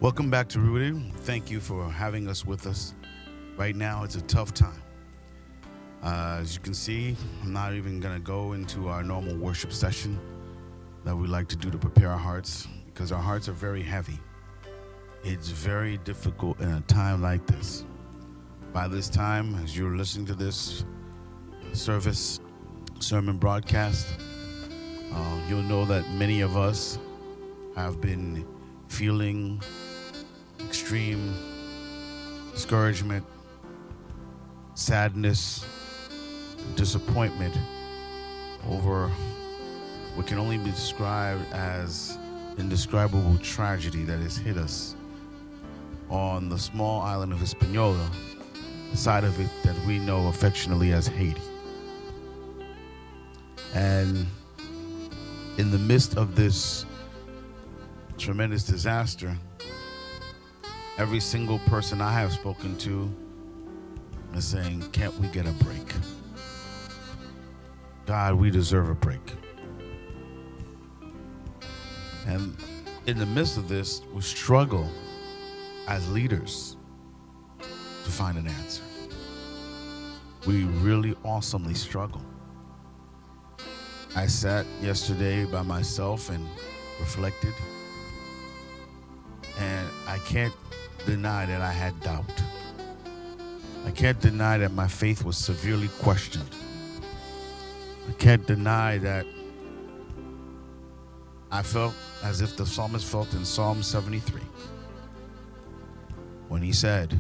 Welcome back to Rooted. Thank you for having us with us. Right now, it's a tough time. As you can see, I'm not even going to go into our normal worship session that we like to do to prepare our hearts because our hearts are very heavy. It's very difficult in a time like this. By this time, as you're listening to this sermon broadcast, you'll know that many of us have been feeling extreme discouragement, sadness, disappointment over what can only be described as indescribable tragedy that has hit us on the small island of Hispaniola, the side of it that we know affectionately as Haiti. And in the midst of this tremendous disaster, every single person I have spoken to is saying, can't we get a break? God, we deserve a break. And in the midst of this, we struggle as leaders to find an answer. We really awesomely struggle. I sat yesterday by myself and reflected, and I can't deny that I had doubt. I can't deny that my faith was severely questioned. I can't deny that I felt as if the psalmist felt in Psalm 73 when he said,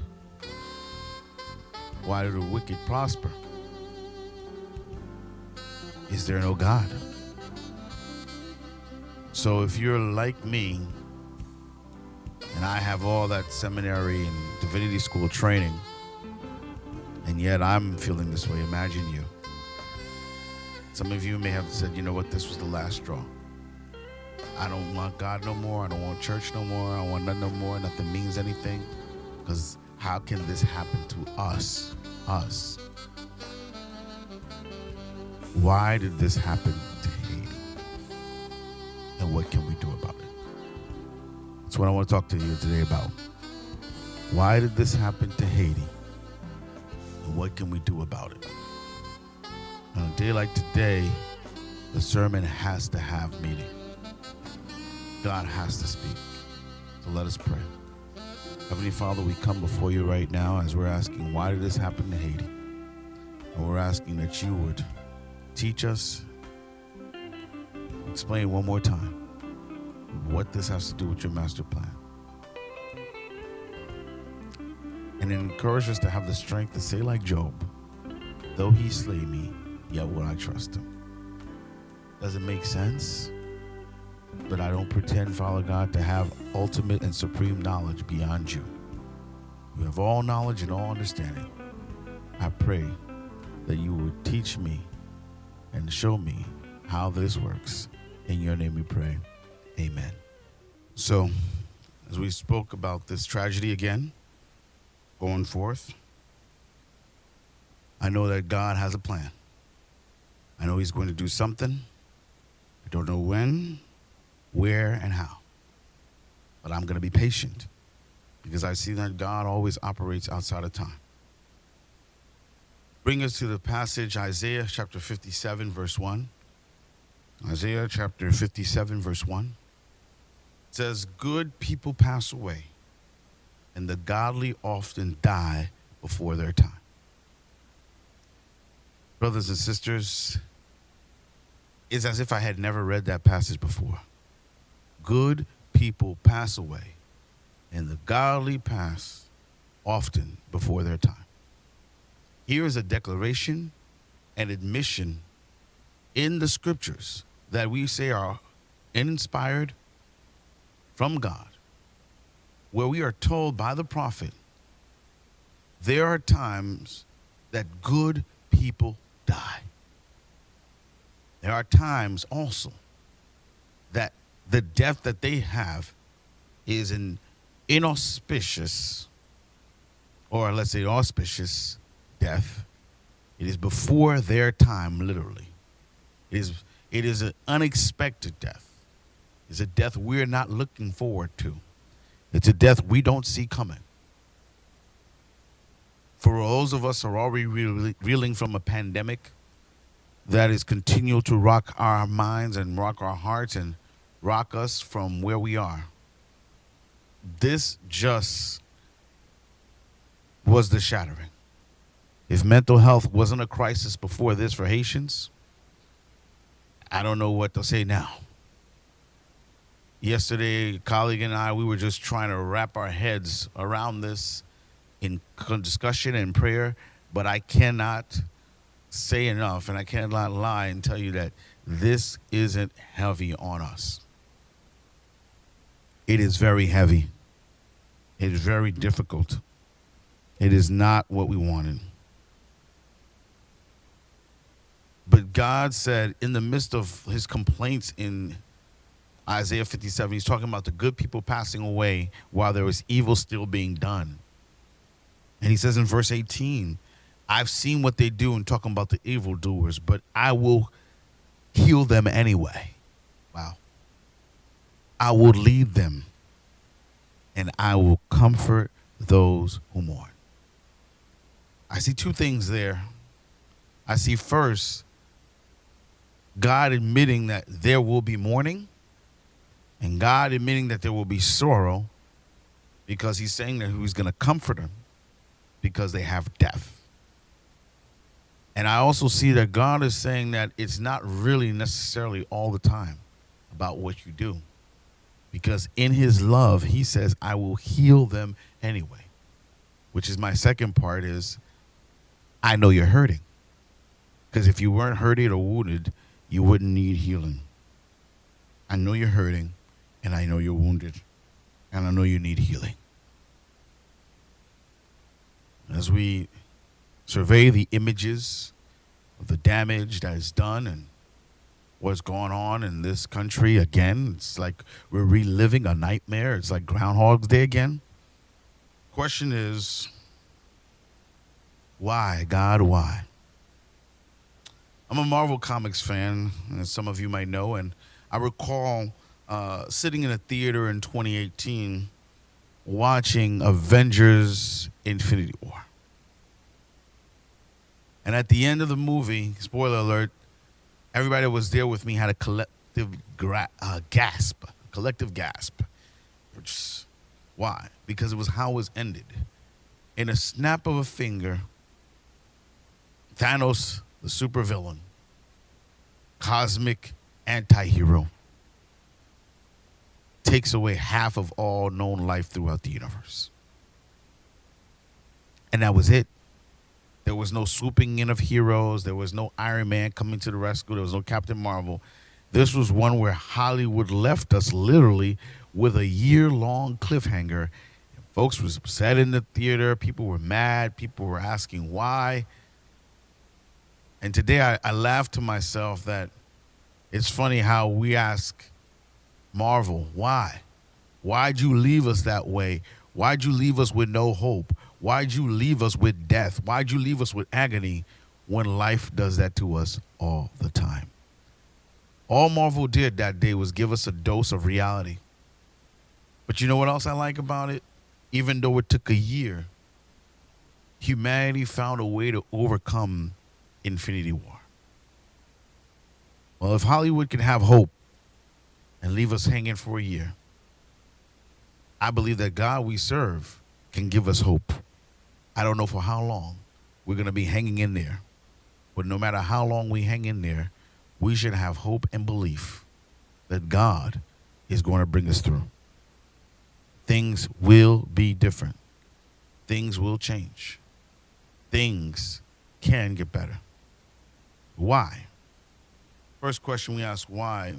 why do the wicked prosper? Is there no God? So if you're like me, and I have all that seminary and divinity school training, and yet I'm feeling this way, imagine you. Some of you may have said, you know what, this was the last straw. I don't want God no more. I don't want church no more. I don't want nothing no more. Nothing means anything. Because how can this happen to us? Us. Why did this happen to Haiti? And what can we do about it? That's what I want to talk to you today about. Why did this happen to Haiti? And what can we do about it? On a day like today, the sermon has to have meaning. God has to speak. So let us pray. Heavenly Father, we come before you right now as we're asking, why did this happen to Haiti? And we're asking that you would teach us, explain one more time what this has to do with your master plan. And encourage us to have the strength to say like Job, though he slay me, yet will I trust him. Does it make sense? But I don't pretend, Father God, to have ultimate and supreme knowledge beyond you. You have all knowledge and all understanding. I pray that you would teach me and show me how this works. In your name we pray. Amen. So, as we spoke about this tragedy again, going forth, I know that God has a plan. I know he's going to do something. I don't know when, where, and how. But I'm going to be patient because I see that God always operates outside of time. Bring us to the passage, Isaiah chapter 57, verse 1. Isaiah chapter 57, verse 1. It says, good people pass away, and the godly often die before their time. Brothers and sisters, it's as if I had never read that passage before. Good people pass away, and the godly pass often before their time. Here is a declaration and admission in the scriptures that we say are inspired from God, where we are told by the prophet, there are times that good people die. There are times also that the death that they have is an inauspicious, or let's say auspicious death. It is before their time, literally. It is an unexpected death. It's a death we're not looking forward to. It's a death we don't see coming. For those of us who are already reeling from a pandemic that is continual to rock our minds and rock our hearts and rock us from where we are, this just was the shattering. If mental health wasn't a crisis before this for Haitians, I don't know what to say now. Yesterday, a colleague and I, we were just trying to wrap our heads around this in discussion and prayer, but I cannot say enough, and I cannot lie and tell you that this isn't heavy on us. It is very heavy. It is very difficult. It is not what we wanted. But God said in the midst of his complaints in Isaiah 57, he's talking about the good people passing away while there was evil still being done. And he says in verse 18, I've seen what they do and talking about the evildoers, but I will heal them anyway. Wow. I will lead them and I will comfort those who mourn. I see two things there. I see first, God admitting that there will be mourning, and God admitting that there will be sorrow, because he's saying that he's going to comfort them because they have death. And I also see that God is saying that it's not really necessarily all the time about what you do, because in his love, he says, I will heal them anyway, which is my second part is, I know you're hurting. Because if you weren't hurting or wounded, you wouldn't need healing. I know you're hurting, and I know you're wounded, and I know you need healing. As we survey the images of the damage that is done and what's going on in this country again, it's like we're reliving a nightmare. It's like Groundhog's Day again. Question is, why, God, why? I'm a Marvel Comics fan, as some of you might know, and I recall sitting in a theater in 2018 watching Avengers Infinity War. And at the end of the movie, spoiler alert, everybody that was there with me had a collective gasp. Which, why? Because it was how it was ended. In a snap of a finger, Thanos, the supervillain, cosmic anti-hero, takes away half of all known life throughout the universe. And that was it. There was no swooping in of heroes. There was no Iron Man coming to the rescue. There was no Captain Marvel. This was one where Hollywood left us literally with a year-long cliffhanger. And folks was upset in the theater. People were mad. People were asking why. And today I laugh to myself that it's funny how we ask Marvel, why? Why'd you leave us that way? Why'd you leave us with no hope? Why'd you leave us with death? Why'd you leave us with agony when life does that to us all the time? All Marvel did that day was give us a dose of reality. But you know what else I like about it? Even though it took a year, humanity found a way to overcome Infinity War. Well, if Hollywood can have hope and leave us hanging for a year, I believe that God we serve can give us hope. I don't know for how long we're going to be hanging in there, but no matter how long we hang in there, we should have hope and belief that God is going to bring us through. Things will be different. Things will change. Things can get better. Why? First question we ask, why?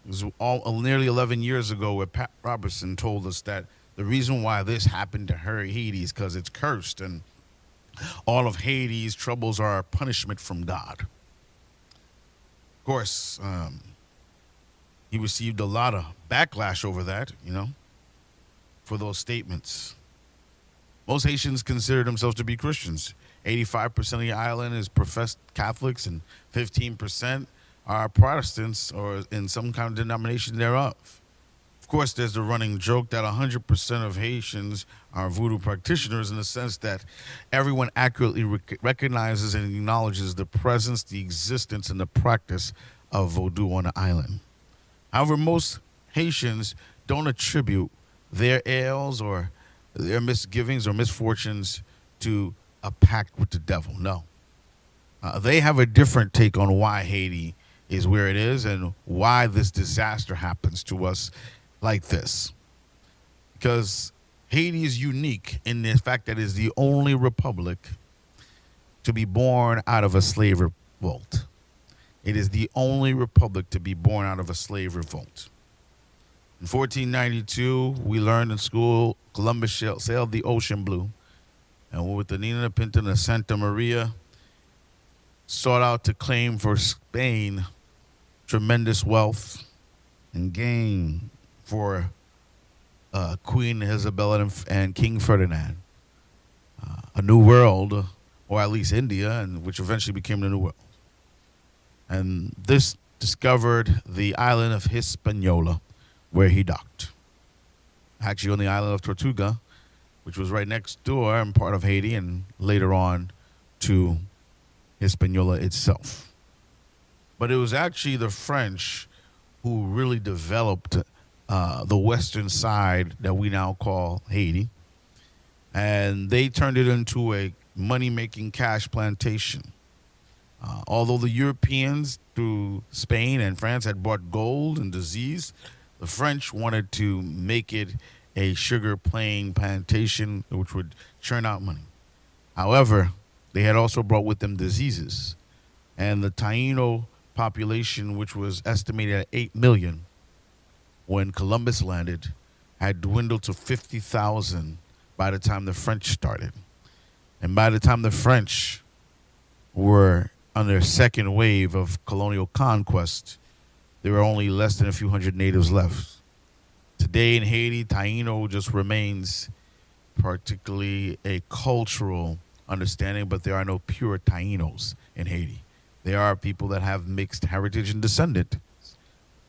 It was nearly 11 years ago where Pat Robertson told us that the reason why this happened to Haiti is because it's cursed and all of Haiti's troubles are a punishment from God. Of course, he received a lot of backlash over that, for those statements. Most Haitians consider themselves to be Christians. 85% of the island is professed Catholics and 15% are Protestants or in some kind of denomination thereof. Of course, there's the running joke that 100% of Haitians are voodoo practitioners in the sense that everyone accurately recognizes and acknowledges the presence, the existence, and the practice of voodoo on the island. However, most Haitians don't attribute their ails or their misgivings or misfortunes to a pact with the devil. No. They have a different take on why Haiti is where it is and why this disaster happens to us like this. Because Haiti is unique in the fact that it is the only republic to be born out of a slave revolt. It is the only republic to be born out of a slave revolt. In 1492, we learned in school Columbus sailed the ocean blue, and with the Nina Pinta and the Santa Maria, sought out to claim for Spain tremendous wealth and gain for Queen Isabella and King Ferdinand, a new world, or at least India, and which eventually became the New World. And this discovered the island of Hispaniola, where he docked. Actually, on the island of Tortuga, which was right next door and part of Haiti, and later on to Hispaniola itself. But it was actually the French who really developed the western side that we now call Haiti. And they turned it into a money-making cash plantation. Although the Europeans, through Spain and France, had bought gold and disease, the French wanted to make it a sugar plain plantation which would churn out money. However, they had also brought with them diseases. And the Taino population, which was estimated at 8 million when Columbus landed, had dwindled to 50,000 by the time the French started. And by the time the French were on their second wave of colonial conquest, there were only less than a few hundred natives left. Today in Haiti, Taino just remains particularly a cultural understanding, but there are no pure Tainos in Haiti. There are people that have mixed heritage and descendant,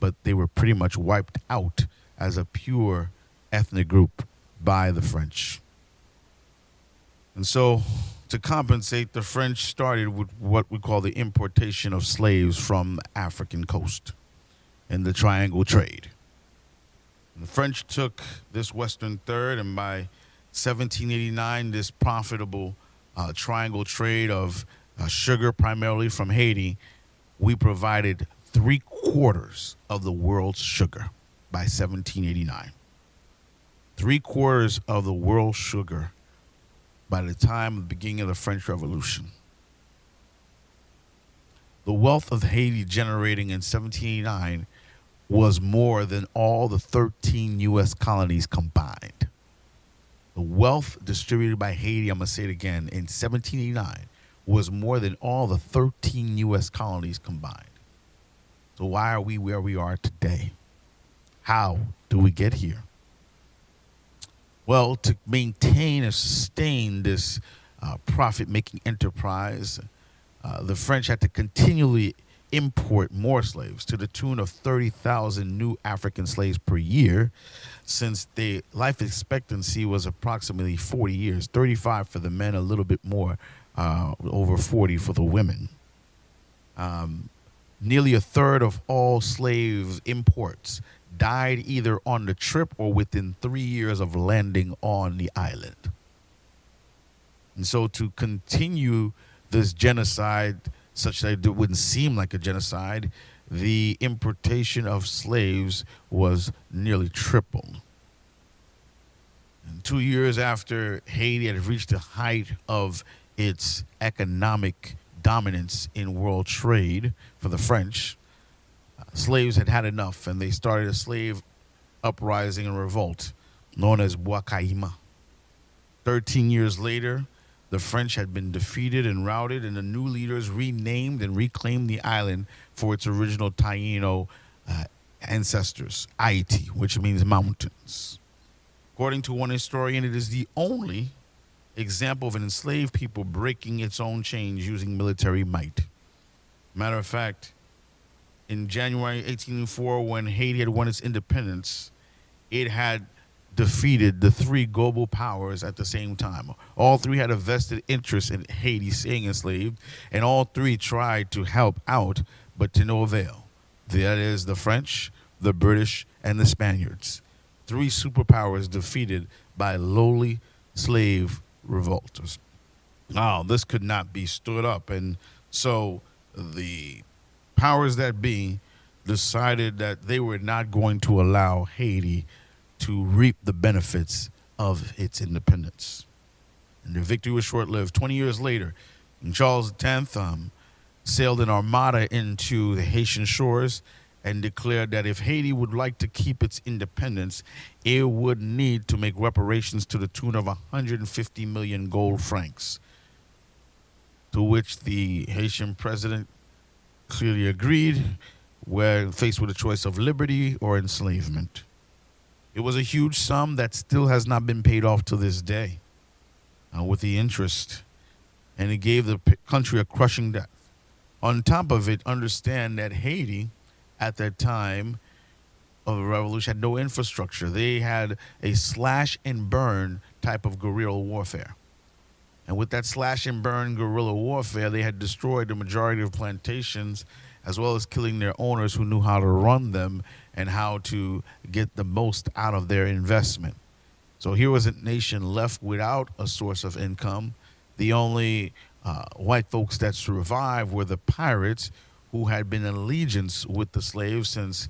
but they were pretty much wiped out as a pure ethnic group by the French. And so, to compensate, the French started with what we call the importation of slaves from the African coast in the triangle trade. And the French took this western third, and by 1789, this profitable triangle trade of sugar, primarily from Haiti, we provided 3/4 of the world's sugar by 1789. 3/4 of the world's sugar by the time of the beginning of the French Revolution. The wealth of Haiti generating in 1789 was more than all the 13 U.S. colonies combined. The wealth distributed by Haiti, I'm going to say it again, in 1789 was more than all the 13 U.S. colonies combined. So why are we where we are today? How do we get here? Well, to maintain and sustain this profit-making enterprise, the French had to continually import more slaves to the tune of 30,000 new African slaves per year, since the life expectancy was approximately 40 years, 35 for the men, a little bit more, over 40 for the women. Nearly a third of all slave imports died either on the trip or within 3 years of landing on the island. And so to continue this genocide, such that it wouldn't seem like a genocide, the importation of slaves was nearly tripled. And 2 years after Haiti had reached the height of its economic dominance in world trade for the French, slaves had had enough, and they started a slave uprising and revolt known as Bois-Caïma. 13 years later, the French had been defeated and routed, and the new leaders renamed and reclaimed the island for its original Taino ancestors, Haiti, which means mountains. According to one historian, it is the only example of an enslaved people breaking its own chains using military might. Matter of fact, in January 1804, when Haiti had won its independence, it had defeated the three global powers at the same time. All three had a vested interest in Haiti staying enslaved, and all three tried to help out, but to no avail. That is the French, the British, and the Spaniards. Three superpowers defeated by lowly slave revolters. Now, this could not be stood up. And so the powers that be decided that they were not going to allow Haiti to reap the benefits of its independence. And their victory was short lived. 20 years later, King Charles X sailed an armada into the Haitian shores and declared that if Haiti would like to keep its independence, it would need to make reparations to the tune of 150 million gold francs, to which the Haitian president clearly agreed, when faced with a choice of liberty or enslavement. It was a huge sum that still has not been paid off to this day, with the interest, and it gave the country a crushing debt. On top of it, understand that Haiti, at that time of the revolution, had no infrastructure. They had a slash and burn type of guerrilla warfare. And with that slash and burn guerrilla warfare, they had destroyed the majority of plantations, as well as killing their owners who knew how to run them and how to get the most out of their investment. So here was a nation left without a source of income. The only white folks that survived were the pirates, who had been in allegiance with the slaves, since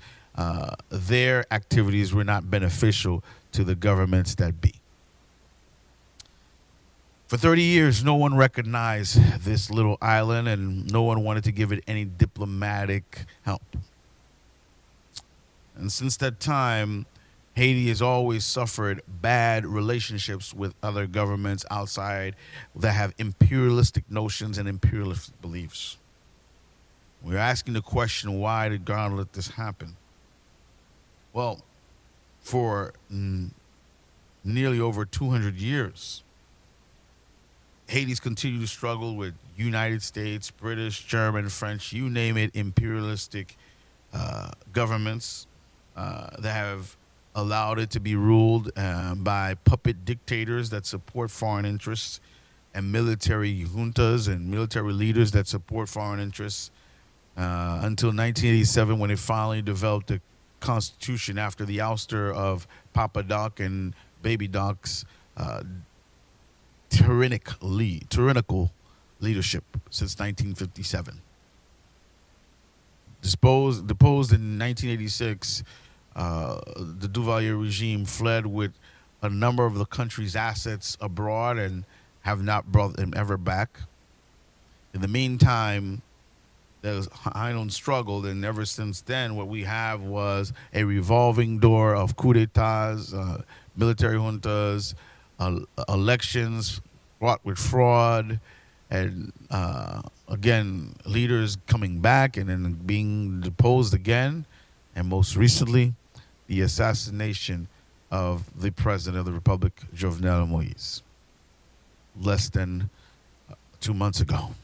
their activities were not beneficial to the governments that be. For 30 years, no one recognized this little island, and no one wanted to give it any diplomatic help. And since that time, Haiti has always suffered bad relationships with other governments outside that have imperialistic notions and imperialist beliefs. We're asking the question, why did God let this happen? Well, for nearly over 200 years, Haiti's continued to struggle with United States, British, German, French, you name it, imperialistic governments that have allowed it to be ruled by puppet dictators that support foreign interests, and military juntas and military leaders that support foreign interests, until 1987, when it finally developed a constitution after the ouster of Papa Doc and Baby Doc's tyrannical leadership since 1957. Deposed in 1986, the Duvalier regime fled with a number of the country's assets abroad and have not brought them ever back. In the meantime, there's Haïtian struggled, and ever since then, what we have was a revolving door of coup d'etats, military juntas, elections wrought with fraud, and again, leaders coming back and then being deposed again, and most recently, the assassination of the president of the Republic, Jovenel Moïse, less than 2 months ago.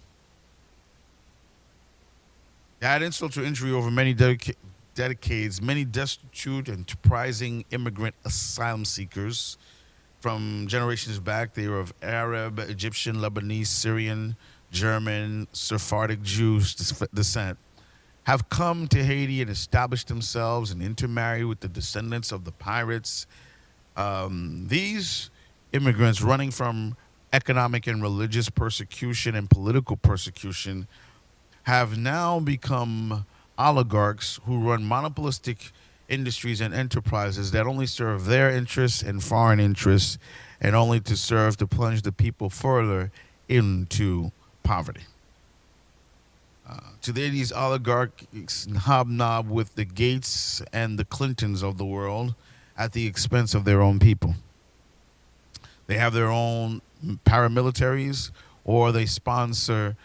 Add insult to injury, over many decades, many destitute and enterprising immigrant asylum seekers from generations back, they were of Arab, Egyptian, Lebanese, Syrian, German, Sephardic Jewish descent, have come to Haiti and established themselves and intermarried with the descendants of the pirates. These immigrants, running from economic and religious persecution and political persecution, have now become oligarchs who run monopolistic industries and enterprises that only serve their interests and foreign interests, and only to serve to plunge the people further into poverty. Today, these oligarchs hobnob with the Gates and the Clintons of the world at the expense of their own people. They have their own paramilitaries, or they sponsor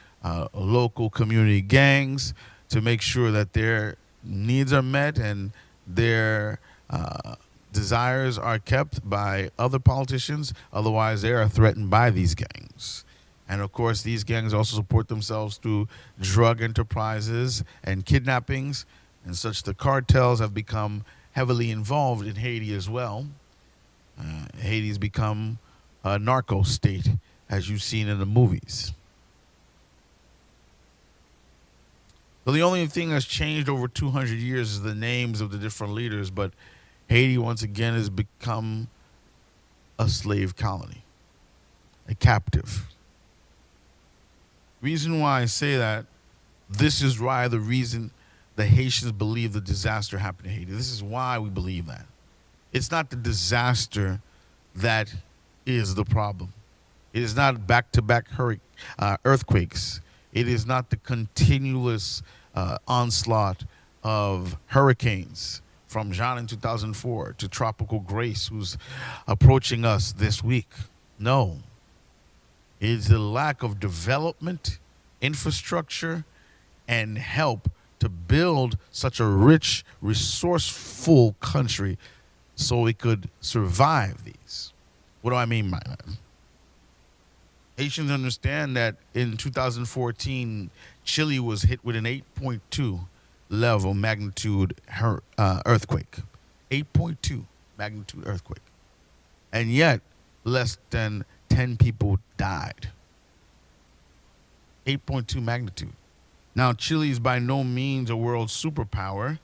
local community gangs to make sure that their needs are met and their desires are kept by other politicians. Otherwise, they are threatened by these gangs. And of course, these gangs also support themselves through drug enterprises and kidnappings and such. The cartels have become heavily involved in Haiti as well. Haiti's become a narco state, as you've seen in the movies. So the only thing that's changed over 200 years is the names of the different leaders, but Haiti, once again, has become a slave colony, a captive. Reason why I say that, this is why the reason the Haitians believe the disaster happened in Haiti. This is why we believe that. It's not the disaster that is the problem. It is not back-to-back earthquakes. It is not the continuous onslaught of hurricanes from Jean in 2004 to Tropical Grace, who's approaching us this week. No. It is the lack of development, infrastructure, and help to build such a rich, resourceful country so it could survive these. What do I mean by that? Haitians understand that in 2014, Chile was hit with an 8.2 level magnitude earthquake. 8.2 magnitude earthquake. And yet, less than 10 people died. 8.2 magnitude. Now, Chile is by no means a world superpower,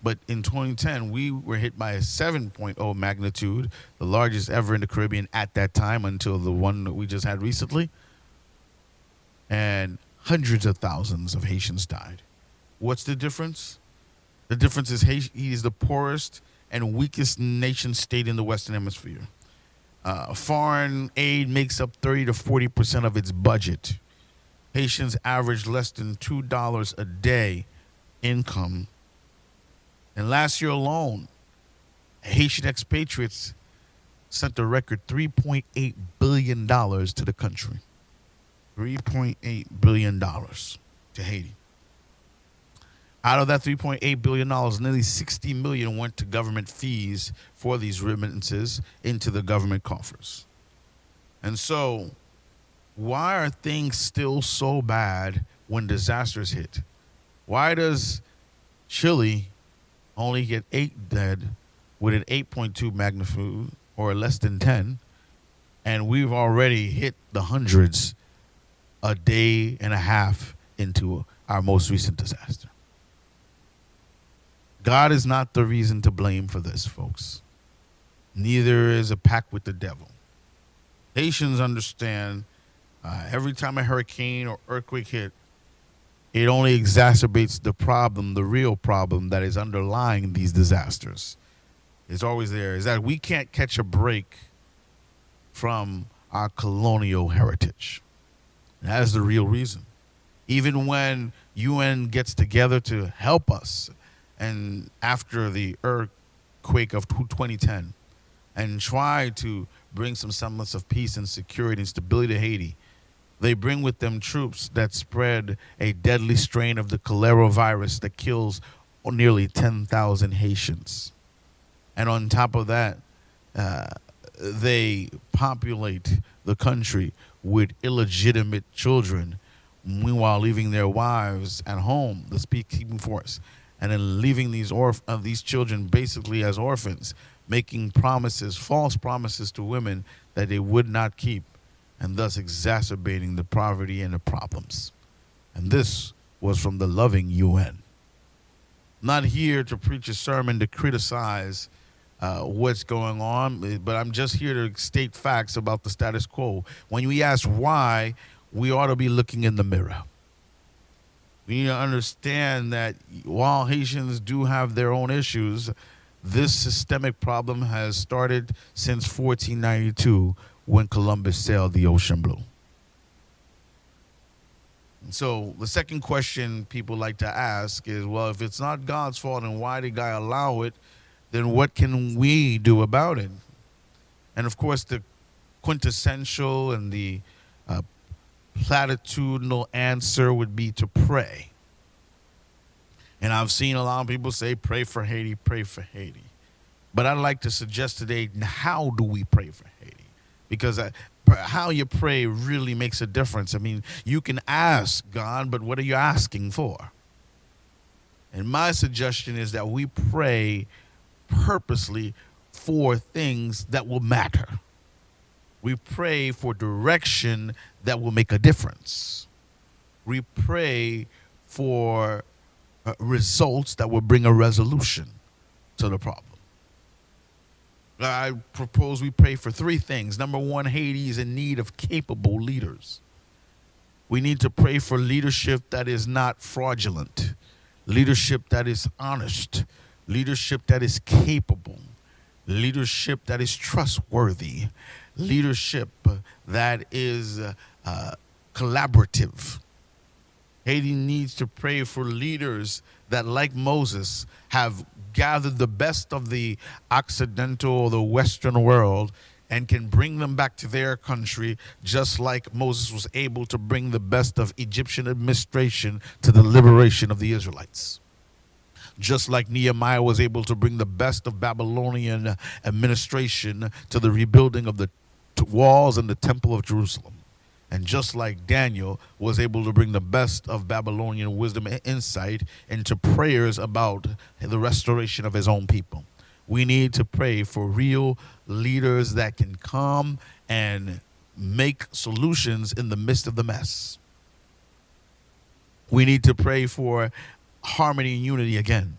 but in 2010, we were hit by a 7.0 magnitude, the largest ever in the Caribbean at that time until the one that we just had recently. And hundreds of thousands of Haitians died. What's the difference? The difference is Haiti is the poorest and weakest nation state in the Western Hemisphere. Foreign aid makes up 30 to 40% of its budget. Haitians average less than $2 a day income. And last year alone, Haitian expatriates sent a record $3.8 billion to the country. $3.8 billion to Haiti. Out of that $3.8 billion, nearly $60 million went to government fees for these remittances into the government coffers. And so, why are things still so bad when disasters hit? Why does Chile only get 8 dead with an 8.2 magnitude or less than 10, and we've already hit the hundreds a day and a half into our most recent disaster? God is not the reason to blame for this, folks. Neither is a pact with the devil. Haitians understand every time a hurricane or earthquake hit, it only exacerbates the problem, the real problem that is underlying these disasters. It's always there, is that we can't catch a break from our colonial heritage. And that is the real reason. Even when UN gets together to help us, and after the earthquake of 2010, and try to bring some semblance of peace and security and stability to Haiti, they bring with them troops that spread a deadly strain of the cholera virus that kills nearly 10,000 Haitians. And on top of that, they populate the country with illegitimate children, meanwhile leaving their wives at home, the peacekeeping force, and then leaving these children basically as orphans, making promises, false promises to women that they would not keep, and thus exacerbating the poverty and the problems. And this was from the loving UN. Not here to preach a sermon to criticize what's going on, but I'm just here to state facts about the status quo. When we ask why, we ought to be looking in the mirror. We need to understand that while Haitians do have their own issues, this systemic problem has started since 1492 when Columbus sailed the ocean blue. And so the second question people like to ask is, well, if it's not God's fault and why did God allow it, then what can we do about it? And of course, the quintessential and the platitudinal answer would be to pray. And I've seen a lot of people say, pray for Haiti, pray for Haiti. But I'd like to suggest today, how do we pray for Haiti? Because how you pray really makes a difference. I mean, you can ask God, but what are you asking for? And my suggestion is that we pray purposely for things that will matter. We pray for direction that will make a difference. We pray for results that will bring a resolution to the problem. I propose we pray for three things. Number one, Haiti is in need of capable leaders. We need to pray for leadership that is not fraudulent, leadership that is honest, leadership that is capable, leadership that is trustworthy, leadership that is collaborative. Haiti needs to pray for leaders that, like Moses, have gathered the best of the Occidental or the Western world and can bring them back to their country, just like Moses was able to bring the best of Egyptian administration to the liberation of the Israelites. Just like Nehemiah was able to bring the best of Babylonian administration to the rebuilding of the walls and the temple of Jerusalem. And just like Daniel was able to bring the best of Babylonian wisdom and insight into prayers about the restoration of his own people. We need to pray for real leaders that can come and make solutions in the midst of the mess. We need to pray for harmony and unity again.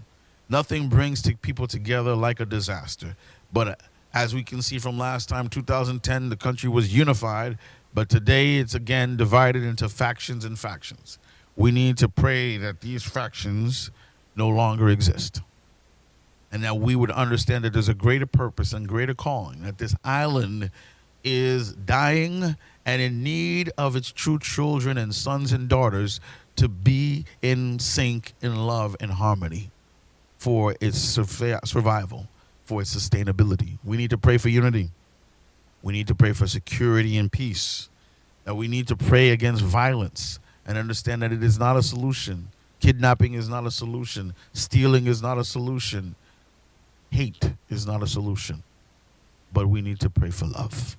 Nothing brings people together like a disaster. But as we can see from last time, 2010, the country was unified. But today it's again divided into factions and factions. We need to pray that these factions no longer exist. And that we would understand that there's a greater purpose and greater calling, that this island is dying and in need of its true children and sons and daughters to be in sync, in love, and harmony for its survival, for its sustainability. We need to pray for unity. We need to pray for security and peace. That we need to pray against violence and understand that it is not a solution. Kidnapping is not a solution. Stealing is not a solution. Hate is not a solution. But we need to pray for love.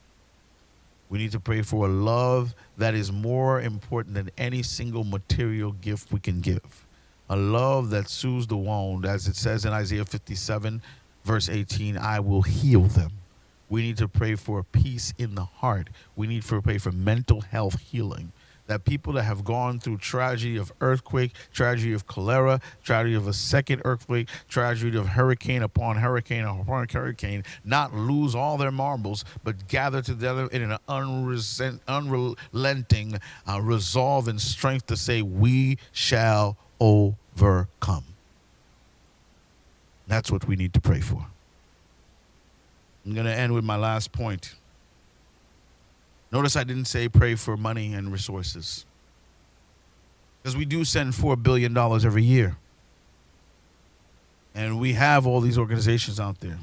We need to pray for a love that is more important than any single material gift we can give. A love that soothes the wound, as it says in Isaiah 57, verse 18, I will heal them. We need to pray for peace in the heart. We need to pray for mental health healing. That people that have gone through tragedy of earthquake, tragedy of cholera, tragedy of a second earthquake, tragedy of hurricane upon hurricane upon hurricane, not lose all their marbles, but gather together in an unrelenting resolve and strength to say, we shall overcome. That's what we need to pray for. I'm going to end with my last point. Notice I didn't say pray for money and resources. Because we do send $4 billion every year. And we have all these organizations out there.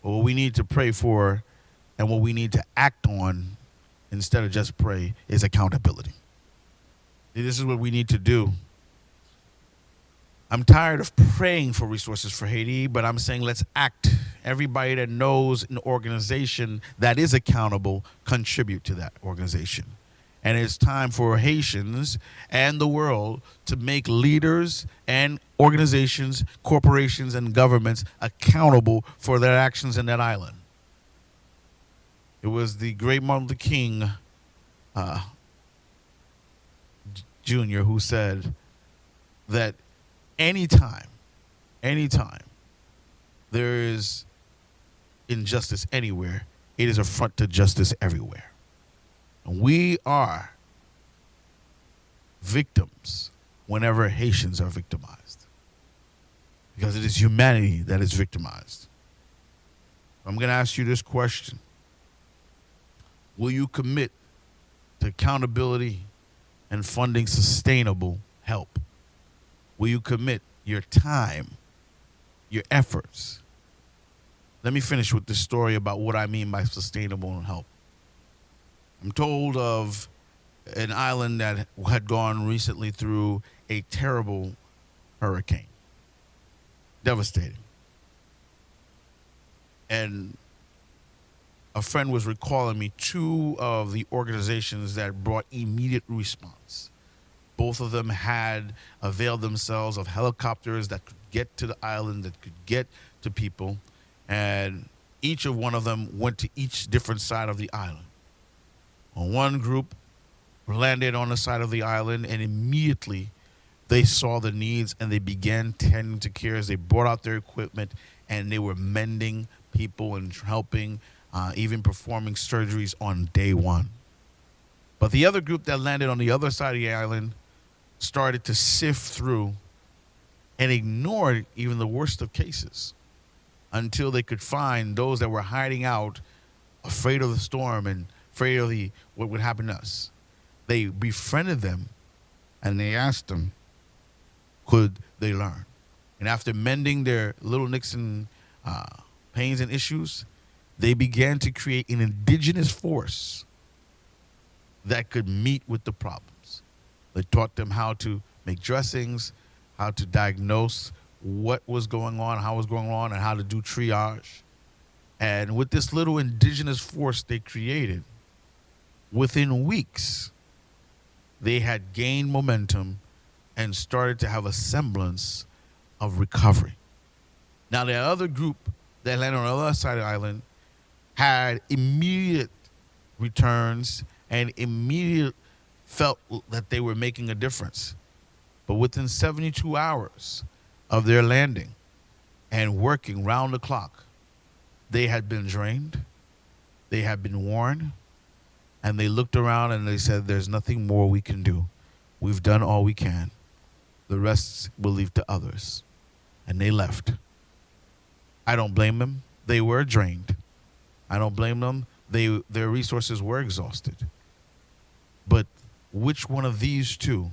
But what we need to pray for and what we need to act on instead of just pray is accountability. This is what we need to do. I'm tired of praying for resources for Haiti, but I'm saying let's act. Everybody that knows an organization that is accountable, contribute to that organization. And it's time for Haitians and the world to make leaders and organizations, corporations, and governments accountable for their actions in that island. It was the great Martin Luther King Jr. who said that anytime there is injustice anywhere, it is a front to justice everywhere. And we are victims whenever Haitians are victimized. Because it is humanity that is victimized. I'm going to ask you this question. Will you commit to accountability and funding sustainable help? Will you commit your time, your efforts? Let me finish with this story about what I mean by sustainable help. I'm told of an island that had gone recently through a terrible hurricane. Devastating. And a friend was recalling me two of the organizations that brought immediate response. Both of them had availed themselves of helicopters that could get to the island, that could get to people. And each of one of them went to each different side of the island. One group landed on the side of the island, and immediately they saw the needs and they began tending to cares. They brought out their equipment and they were mending people and helping, even performing surgeries on day one. But the other group that landed on the other side of the island started to sift through and ignored even the worst of cases until they could find those that were hiding out, afraid of the storm and afraid of what would happen to us. They befriended them and they asked them, could they learn? And after mending their little nicks and pains and issues, they began to create an indigenous force that could meet with the problems. They taught them how to make dressings, how to diagnose what was going on, how it was going on, and how to do triage. And with this little indigenous force they created, within weeks, they had gained momentum and started to have a semblance of recovery. Now, the other group that landed on the other side of the island had immediate returns and immediate felt that they were making a difference. But within 72 hours of their landing and working round the clock, they had been drained, they had been worn, and they looked around and they said, there's nothing more we can do. We've done all we can. The rest we'll leave to others. And they left. I don't blame them. They were drained. I don't blame them. Their resources were exhausted. But which one of these two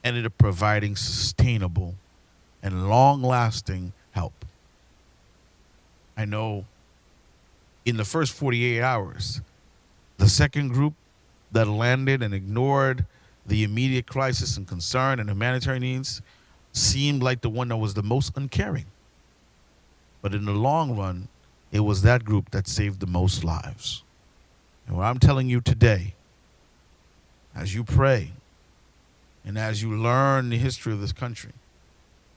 ended up providing sustainable and long-lasting help? I know in the first 48 hours, the second group that landed and ignored the immediate crisis and concern and humanitarian needs seemed like the one that was the most uncaring. But in the long run, it was that group that saved the most lives. And what I'm telling you today, as you pray and as you learn the history of this country,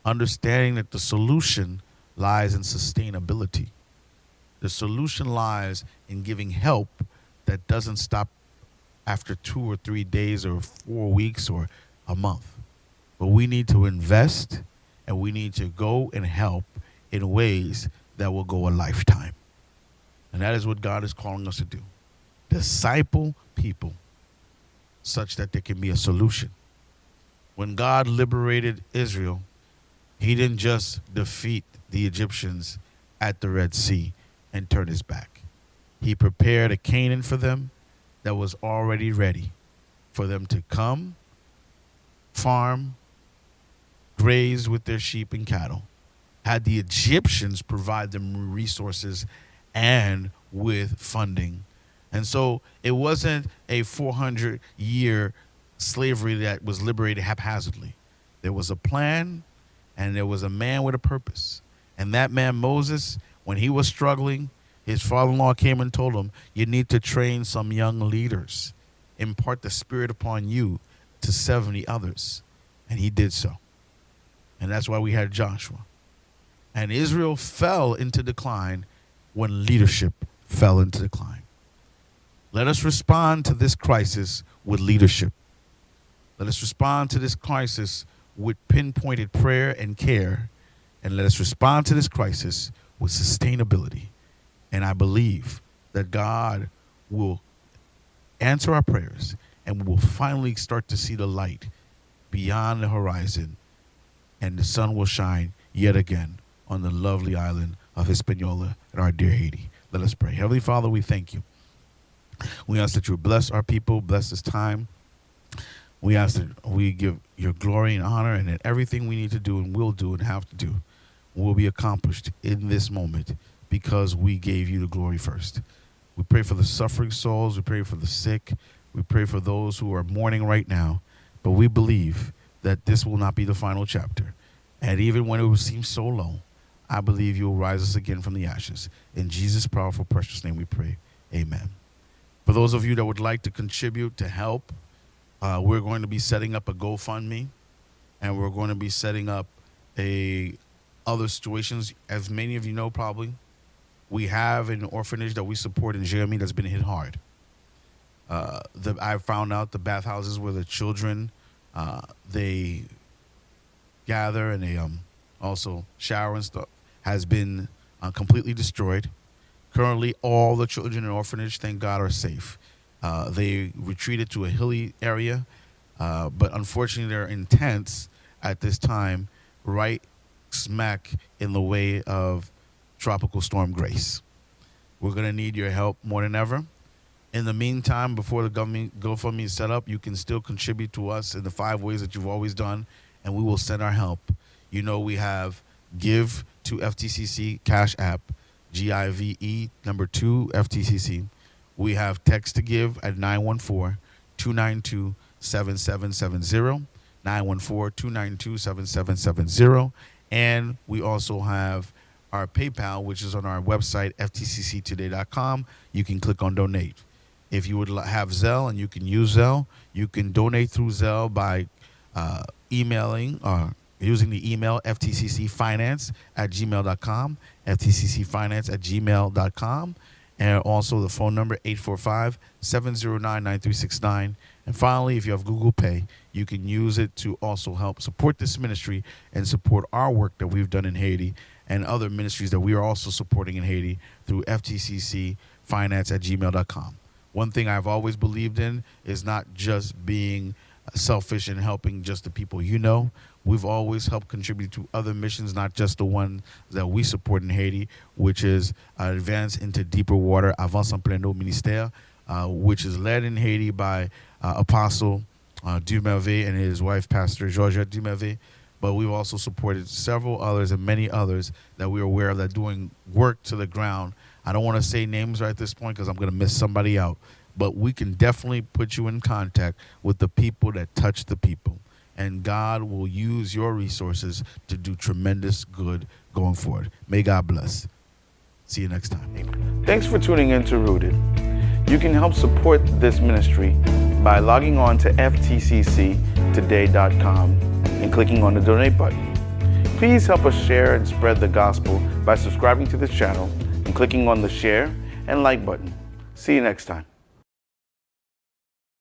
understanding that the solution lies in sustainability. The solution lies in giving help that doesn't stop after 2 or 3 days or 4 weeks or a month. But we need to invest and we need to go and help in ways that will go a lifetime. And that is what God is calling us to do. Disciple people such that there can be a solution. When God liberated Israel, he didn't just defeat the Egyptians at the Red Sea and turn his back. He prepared a Canaan for them that was already ready for them to come, farm, graze with their sheep and cattle. Had the Egyptians provide them resources and with funding. And so it wasn't a 400-year slavery that was liberated haphazardly. There was a plan and there was a man with a purpose. And that man, Moses, when he was struggling, his father-in-law came and told him, you need to train some young leaders, impart the spirit upon you to 70 others. And he did so. And that's why we had Joshua. And Israel fell into decline when leadership fell into decline. Let us respond to this crisis with leadership. Let us respond to this crisis with pinpointed prayer and care. And let us respond to this crisis with sustainability. And I believe that God will answer our prayers and we will finally start to see the light beyond the horizon. And the sun will shine yet again on the lovely island of Hispaniola and our dear Haiti. Let us pray. Heavenly Father, we thank you. We ask that you bless our people, bless this time. We ask that we give your glory and honor, and that everything we need to do and will do and have to do will be accomplished in this moment because we gave you the glory first. We pray for the suffering souls. We pray for the sick. We pray for those who are mourning right now. But we believe that this will not be the final chapter. And even when it will seem so low, I believe you will rise us again from the ashes. In Jesus' powerful, precious name we pray. Amen. For those of you that would like to contribute to help We're going to be setting up a GoFundMe, and we're going to be setting up other situations. As many of you know, probably, we have an orphanage that we support in Jeremy that's been hit hard. I found out the bathhouses where the children they gather and they also shower and stuff has been completely destroyed. Currently, all the children in the orphanage, thank God, are safe. They retreated to a hilly area, but unfortunately, they're in tents at this time, right smack in the way of Tropical Storm Grace. We're going to need your help more than ever. In the meantime, before the government GoFundMe is set up, you can still contribute to us in the 5 ways that you've always done, and we will send our help. You know, we have Give to FTCC Cash App, GIVE number 2 FTCC. We have Text to Give at 914-292-7770, 914-292-7770, and we also have our PayPal, which is on our website, ftcctoday.com. You can click on Donate. If you would have Zelle and you can use Zelle, you can donate through Zelle by emailing or using the email ftccfinance@gmail.com, ftccfinance@gmail.com, and also the phone number 845-709-9369. And finally, if you have Google Pay, you can use it to also help support this ministry and support our work that we've done in Haiti and other ministries that we are also supporting in Haiti through ftccfinance@gmail.com. One thing I've always believed in is not just being selfish and helping just the people you know. We've always helped contribute to other missions, not just the one that we support in Haiti, which is Advance into Deeper Water, Avance en Plein Eau Ministère, which is led in Haiti by Apostle Dumervé and his wife, Pastor Georgette Dumervé. But we've also supported several others and many others that we're aware of that are doing work to the ground. I don't want to say names right at this point because I'm going to miss somebody out. But we can definitely put you in contact with the people that touch the people. And God will use your resources to do tremendous good going forward. May God bless. See you next time. Thanks for tuning in to Rooted. You can help support this ministry by logging on to ftcctoday.com and clicking on the donate button. Please help us share and spread the gospel by subscribing to this channel and clicking on the share and like button. See you next time.